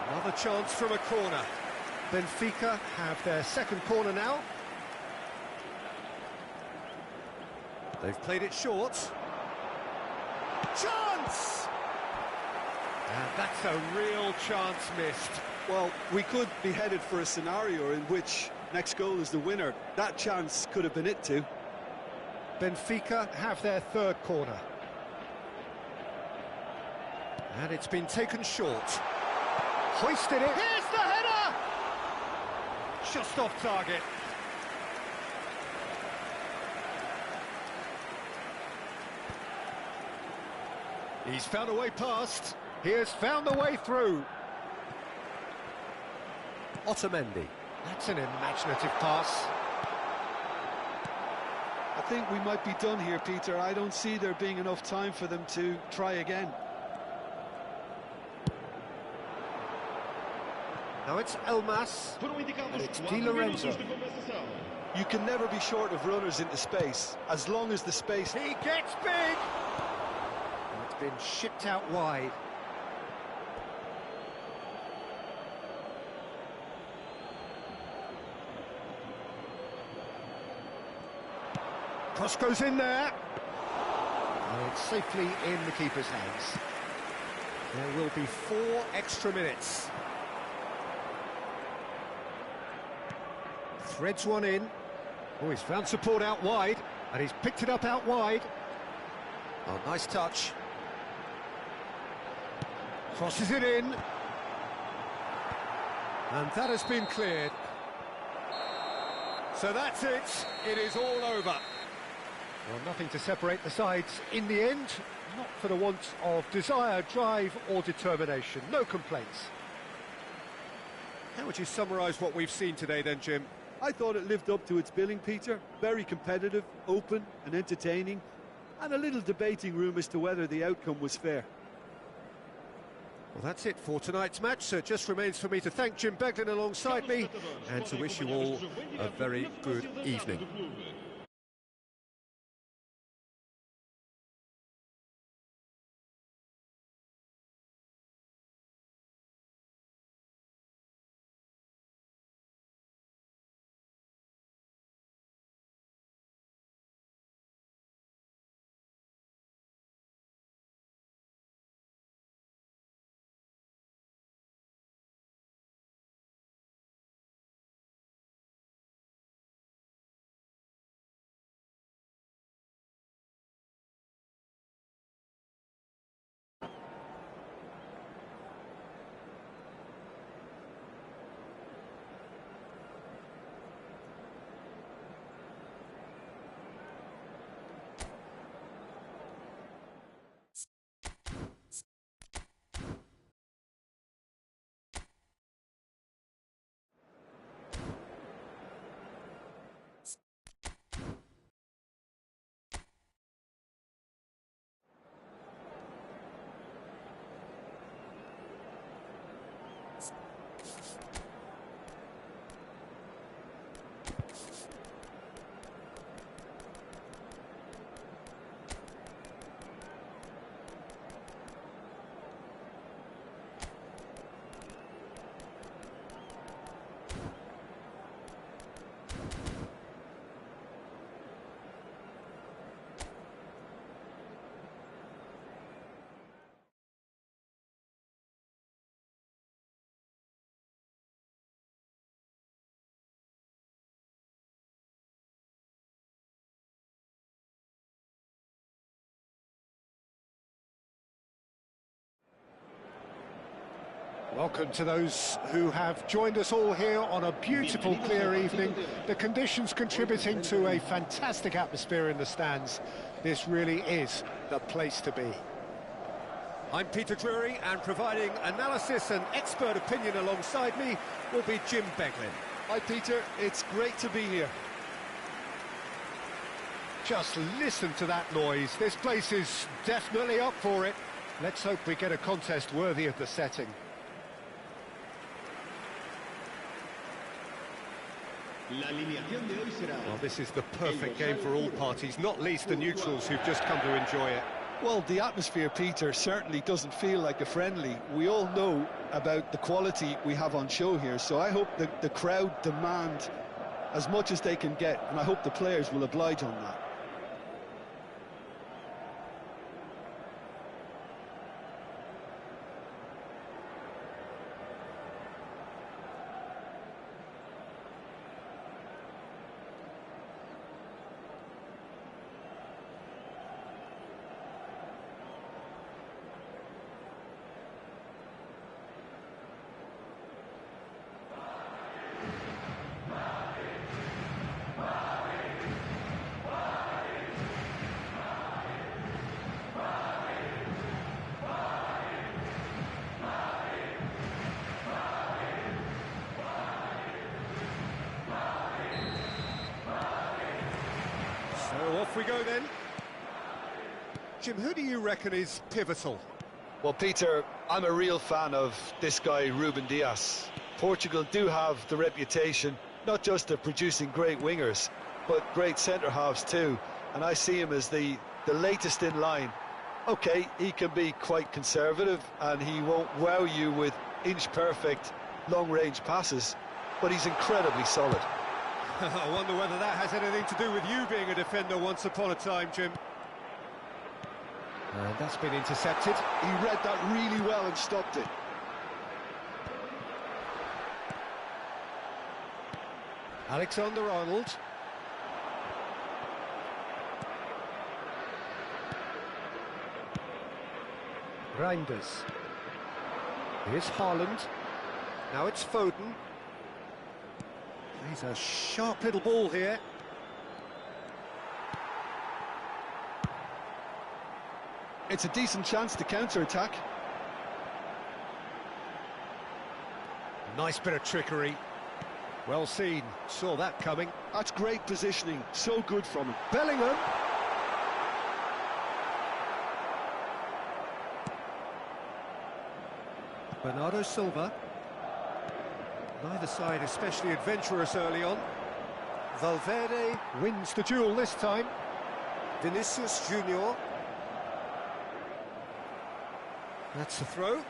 Another chance from a corner. Benfica have their second corner now. They've played it short. Chance! And that's a real chance missed. Well, we could be headed for a scenario in which next goal is the winner. That chance could have been it too. Benfica have their third corner. And it's been taken short. Hoisted it. Here's the header! Just off target. He's found a way past. He has found the way through. Otamendi. That's an imaginative pass. I think we might be done here, Peter. I don't see there being enough time for them to try again. Now it's Elmas, and it's Di Lorenzo. You can never be short of runners into space, as long as the space... He gets big! And it's been shipped out wide. Cross goes in there. And it's safely in the keeper's hands. There will be 4 extra minutes. Threads one in. Oh, he's found support out wide, and he's picked it up out wide. Oh, nice touch. Crosses it in. And that has been cleared. So that's it. It is all over. Well, nothing to separate the sides in the end. Not for the want of desire, drive or determination. No complaints. How would you summarise what we've seen today then, Jim? I thought it lived up to its billing, Peter. Very competitive, open and entertaining, and a little debating room as to whether the outcome was fair. Well, that's it for tonight's match, so it just remains for me to thank Jim Beglin alongside me and to wish you all a very good evening. Welcome to those who have joined us all here on a beautiful, clear evening. The conditions contributing to a fantastic atmosphere in the stands. This really is the place to be. I'm Peter Drury, and providing analysis and expert opinion alongside me will be Jim Beglin. Hi, Peter. It's great to be here. Just listen to that noise. This place is definitely up for it. Let's hope we get a contest worthy of the setting. La alineación de hoy será... Well, this is the perfect game for all parties, not least the neutrals who've just come to enjoy it. Well, the atmosphere, Peter, certainly doesn't feel like a friendly. We all know about the quality we have on show here, so I hope that the crowd demand as much as they can get, and I hope the players will oblige on that. So off we go then. Jim, who do you reckon is pivotal? Well, Peter, I'm a real fan of this guy, Ruben Dias. Portugal do have the reputation, not just of producing great wingers, but great centre-halves too. And I see him as the latest in line. OK, he can be quite conservative, and he won't wow you with inch-perfect long-range passes, but he's incredibly solid. I wonder whether that has anything to do with you being a defender once upon a time, Jim. And that's been intercepted. He read that really well and stopped it. Alexander-Arnold. Reinders. Here's Haaland. Now it's Foden. He's a sharp little ball here. It's a decent chance to counter-attack. Nice bit of trickery. Well seen, saw that coming. That's great positioning, so good from him. Bellingham. Bernardo Silva. Neither side especially adventurous early on. Valverde wins the duel this time. Vinicius Junior. That's the throw.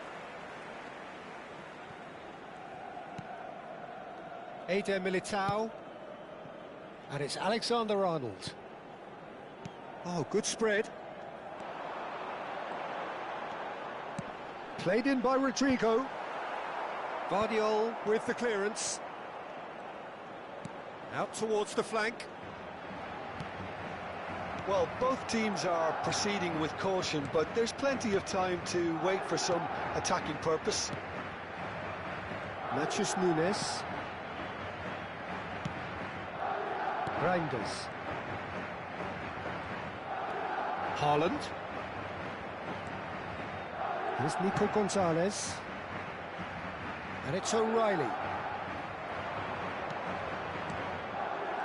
Eder Militao. And it's Alexander-Arnold. Oh, good spread. Played in by Rodrigo. Vardiol with the clearance. Out towards the flank. Well, both teams are proceeding with caution, but there's plenty of time to wait for some attacking purpose. Matheus Nunes. Reinders. Haaland. Here's Nico Gonzalez. And it's O'Reilly.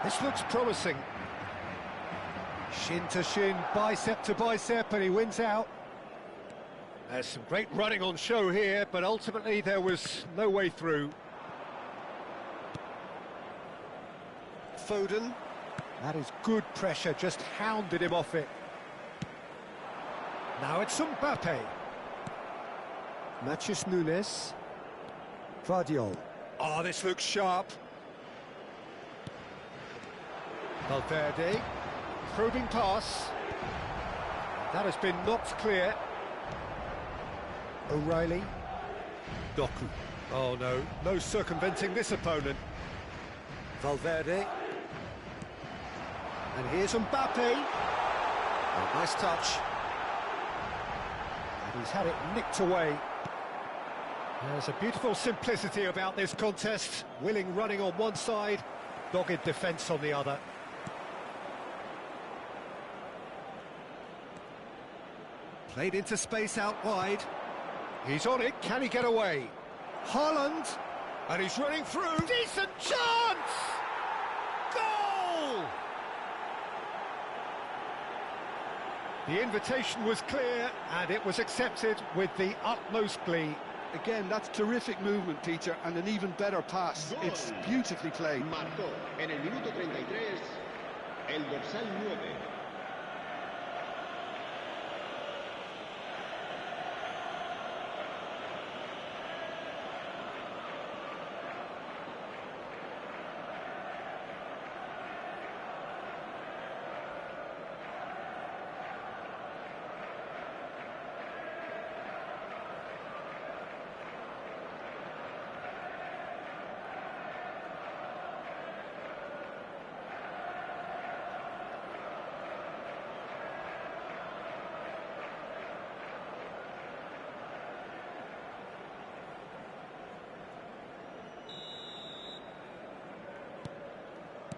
This looks promising. Shin to shin, bicep to bicep, and he wins out. There's some great running on show here, but ultimately there was no way through. Foden. That is good pressure, just hounded him off it. Now it's Mbappe. Matheus Nunes. Vardiol. Oh, this looks sharp. Valverde. Probing pass. That has been knocked clear. O'Reilly. Doku. Oh no, no circumventing this opponent. Valverde. And here's Mbappe. Oh, nice touch. And he's had it nicked away. There's a beautiful simplicity about this contest. Willing running on one side, dogged defence on the other. Played into space out wide. He's on it, can he get away? Haaland, and he's running through. Decent chance! Goal! The invitation was clear, and it was accepted with the utmost glee. Again, that's terrific movement, Peter, and an even better pass. It's beautifully played. Marcó en el minuto 33 el dorsal 9.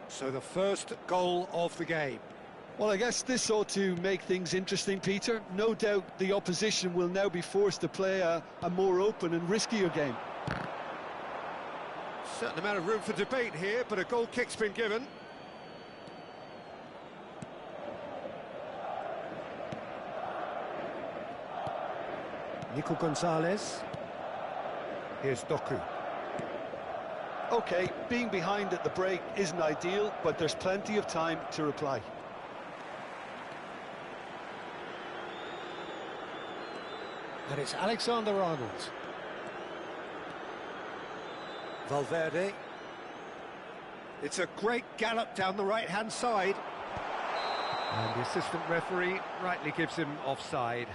So the first goal of the game. Well, I guess this ought to make things interesting, Peter. No doubt the opposition will now be forced to play a more open and riskier game. Certain amount of room for debate here, but a goal kick's been given. Nico Gonzalez. Here's Doku. OK, being behind at the break isn't ideal, but there's plenty of time to reply. And it's Alexander-Arnold. Valverde. It's a great gallop down the right-hand side. And the assistant referee rightly gives him offside.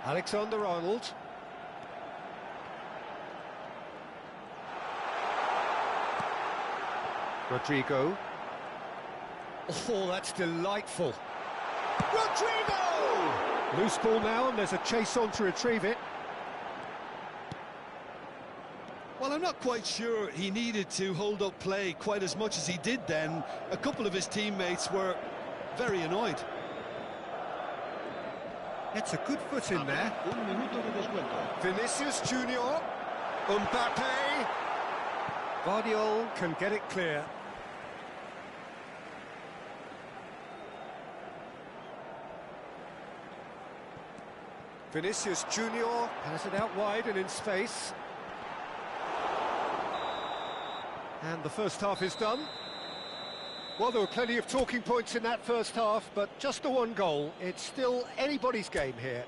Alexander-Arnold. Rodrigo. Oh, that's delightful. Rodrigo! Loose ball now, and there's a chase on to retrieve it. Well, I'm not quite sure he needed to hold up play quite as much as he did then. A couple of his teammates were very annoyed. It's a good foot in there. Un minuto de descuento. Vinicius Junior. Mbappe. Guardiola can get it clear. Vinicius Junior has it out wide and in space. And the first half is done. Well, there were plenty of talking points in that first half, but just the one goal. It's still anybody's game here.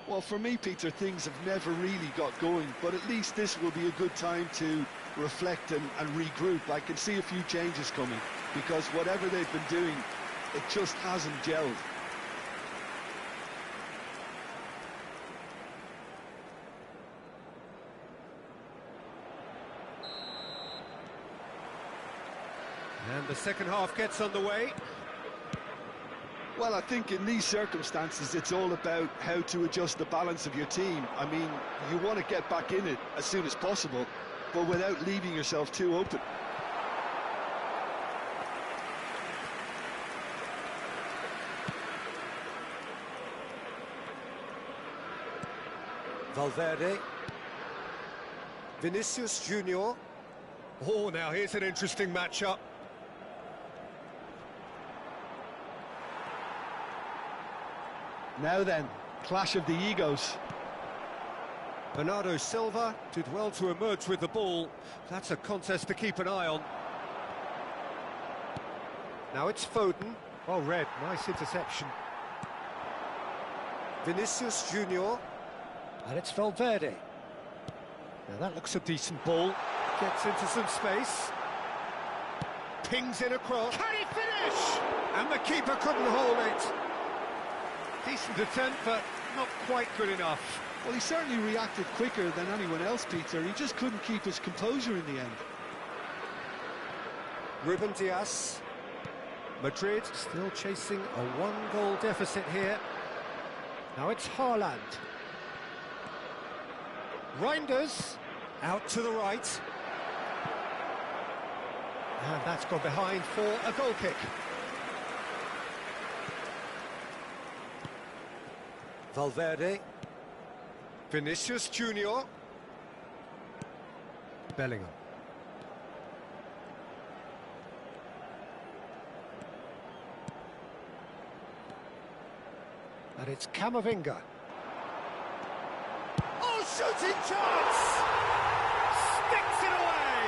Well, for me, Peter, things have never really got going, but at least this will be a good time to reflect and regroup. I can see a few changes coming, because whatever they've been doing, it just hasn't gelled. And the second half gets underway. Well, I think in these circumstances, it's all about how to adjust the balance of your team. I mean, you want to get back in it as soon as possible, but without leaving yourself too open. Valverde. Vinicius Junior. Oh, now here's an interesting matchup. Now then, clash of the egos. Bernardo Silva did well to emerge with the ball. That's a contest to keep an eye on. Now it's Foden. Oh, Red, nice interception. Vinicius Junior. And it's Valverde. Now that looks a decent ball. Gets into some space. Pings in across. Can he finish? And the keeper couldn't hold it. Decent attempt, but not quite good enough. Well, he certainly reacted quicker than anyone else, Peter. He just couldn't keep his composure in the end. Ruben Dias. Madrid still chasing a one-goal deficit here. Now it's Haaland. Reinders out to the right. And that's gone behind for a goal kick. Valverde. Vinicius Junior. Bellingham. And it's Camavinga. Oh, shooting chance! Sticks it away!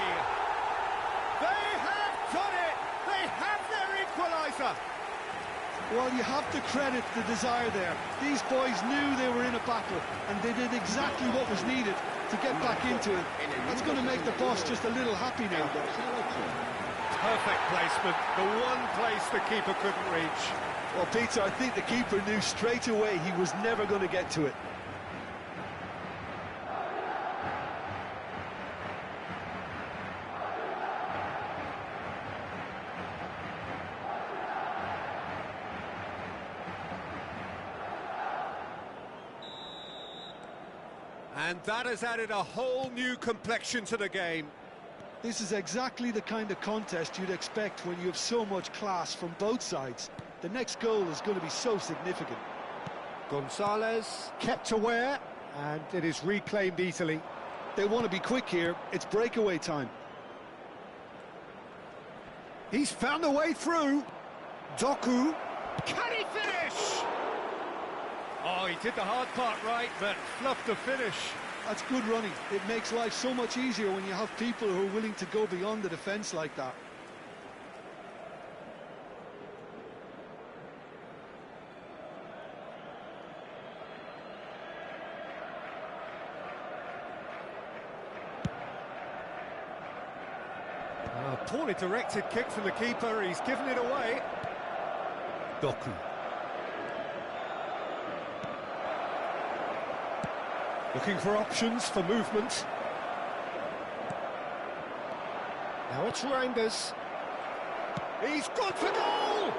They have done it! They have their equaliser! Well, you have to credit the desire there. These boys knew they were in a battle, and they did exactly what was needed to get back into it. That's going to make the boss just a little happy now. Perfect placement, the one place the keeper couldn't reach. Well, Peter, I think the keeper knew straight away he was never going to get to it. And that has added a whole new complexion to the game. This is exactly the kind of contest you'd expect when you have so much class from both sides. The next goal is going to be so significant. Gonzalez kept aware, and it is reclaimed easily. They want to be quick here. It's breakaway time. He's found a way through. Doku. Can he finish? Oh, he did the hard part right, but fluffed the finish. That's good running. It makes life so much easier when you have people who are willing to go beyond the defence like that. A poorly directed kick from the keeper. He's given it away. Doku. Looking for options for movement. Now it's Reinders. He's gone for goal!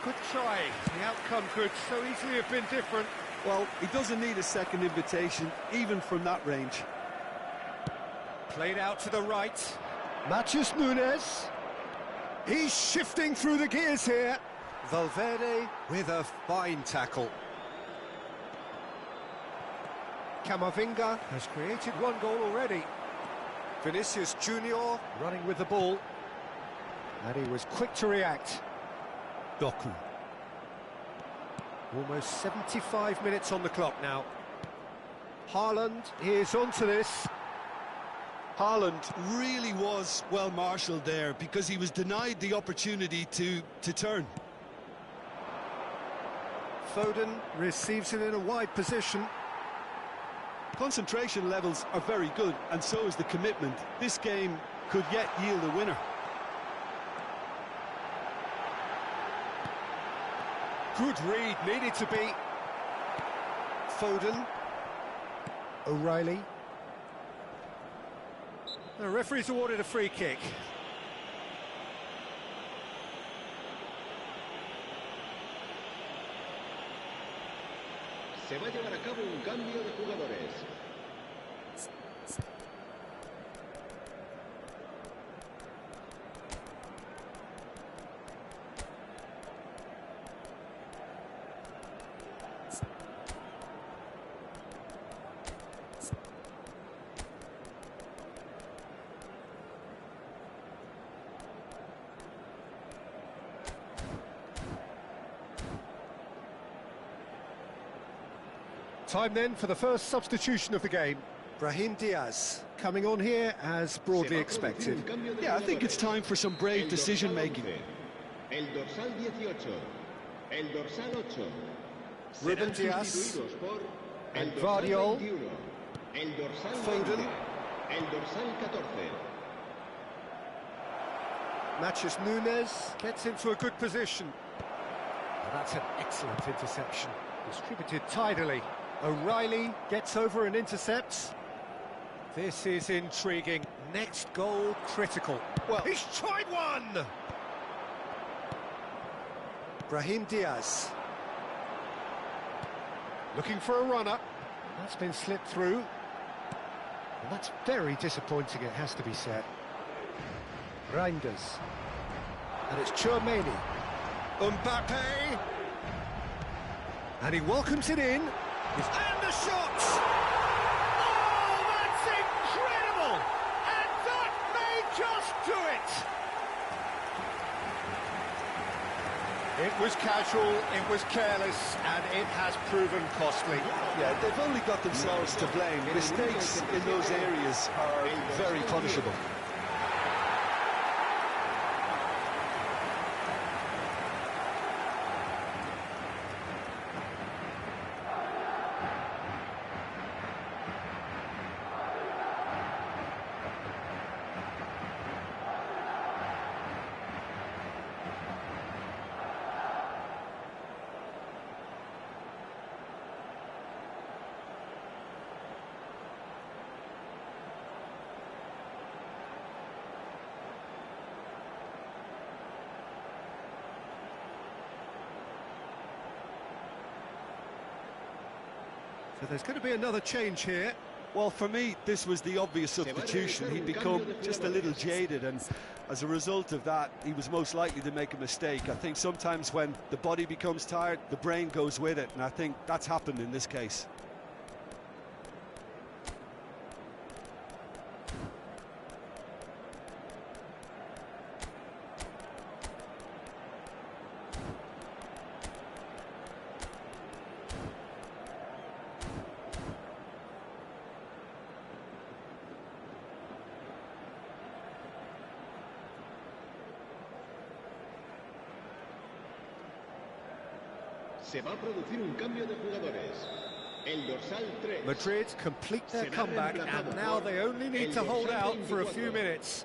Good try. The outcome could so easily have been different. Well, he doesn't need a second invitation, even from that range. Played out to the right. Matheus Nunes. He's shifting through the gears here. Valverde with a fine tackle. Camavinga has created one goal already. Vinicius Junior running with the ball. And he was quick to react. Doku. Almost 75 minutes on the clock now. Haaland is onto this. Haaland really was well marshalled there because he was denied the opportunity to turn. Foden receives it in a wide position. Concentration levels are very good, and so is the commitment. This game could yet yield a winner. Good read, needed to be. Foden. O'Reilly. The referee's awarded a free kick. Se va a llevar a cabo un cambio de jugadores. Time then for the first substitution of the game. Brahim Diaz coming on here as broadly expected. Yeah, I think it's time for some brave decision-making. El dorsal 18, el dorsal 8. Ruben Diaz and Vardiol. El dorsal Foden. el dorsal 14. Matheus Nunes gets into a good position. Well, that's an excellent interception. Distributed tidily. O'Reilly gets over and intercepts. This is intriguing. Next goal critical. Well, he's tried one! Brahim Diaz. Looking for a runner. That's been slipped through. And that's very disappointing, it has to be said. Reinders. And it's Tchouaméni. Mbappe. And he welcomes it in. And the shot! Oh, that's incredible! And that may just do it! It was casual, it was careless, and it has proven costly. Yeah, they've only got themselves to blame. Mistakes in those areas are very punishable. So there's going to be another change here. Well, for me, this was the obvious substitution. He'd become just a little jaded, and as a result of that, he was most likely to make a mistake. I think sometimes when the body becomes tired, the brain goes with it, and I think that's happened in this case. Se va a producir un cambio de jugadores. El dorsal 3. Madrid complete their comeback, and now they only need to hold out for a few minutes.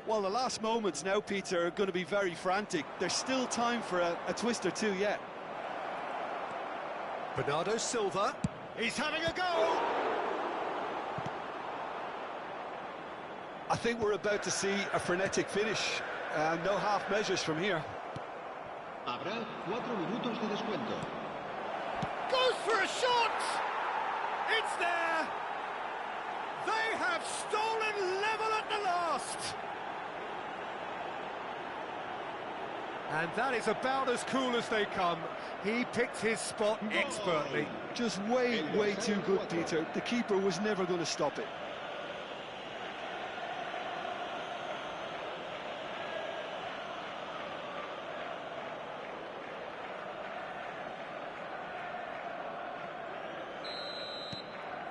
Well, the last moments now, Peter, are going to be very frantic. There's still time for a twist or two yet. Bernardo Silva, he's having a go! I think we're about to see a frenetic finish. No half measures from here. Habrá 4 minutos de descuento. Goes for a shot! It's there! They have stolen level at the last! And that is about as cool as they come. He picked his spot expertly. Just way too good, Peter. The keeper was never going to stop it.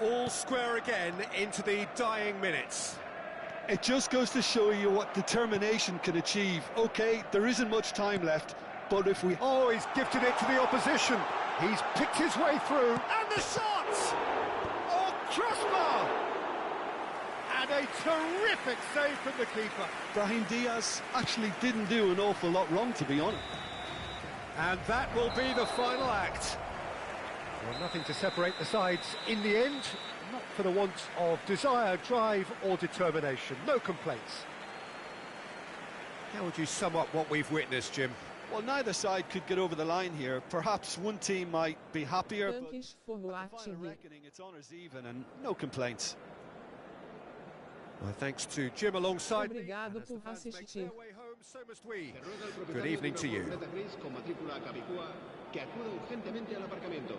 All square again into the dying minutes. It just goes to show you what determination can achieve. OK, there isn't much time left, but if we... Oh, he's gifted it to the opposition. He's picked his way through, and the shot! Oh, crossbar! And a terrific save from the keeper. Brahim Diaz actually didn't do an awful lot wrong, to be honest. And that will be the final act. Well, nothing to separate the sides in the end, not for the want of desire, drive or determination. No complaints. How would you sum up what we've witnessed, Jim? Well, neither side could get over the line here. Perhaps one team might be happier, but Esporte final reckoning, it's honours even and no complaints. Well, thanks to Jim alongside me. Obrigado And as the por fans make assistir. their way home, so must we. Good evening to you. Con matrícula Capicúa que acuda urgentemente al aparcamiento.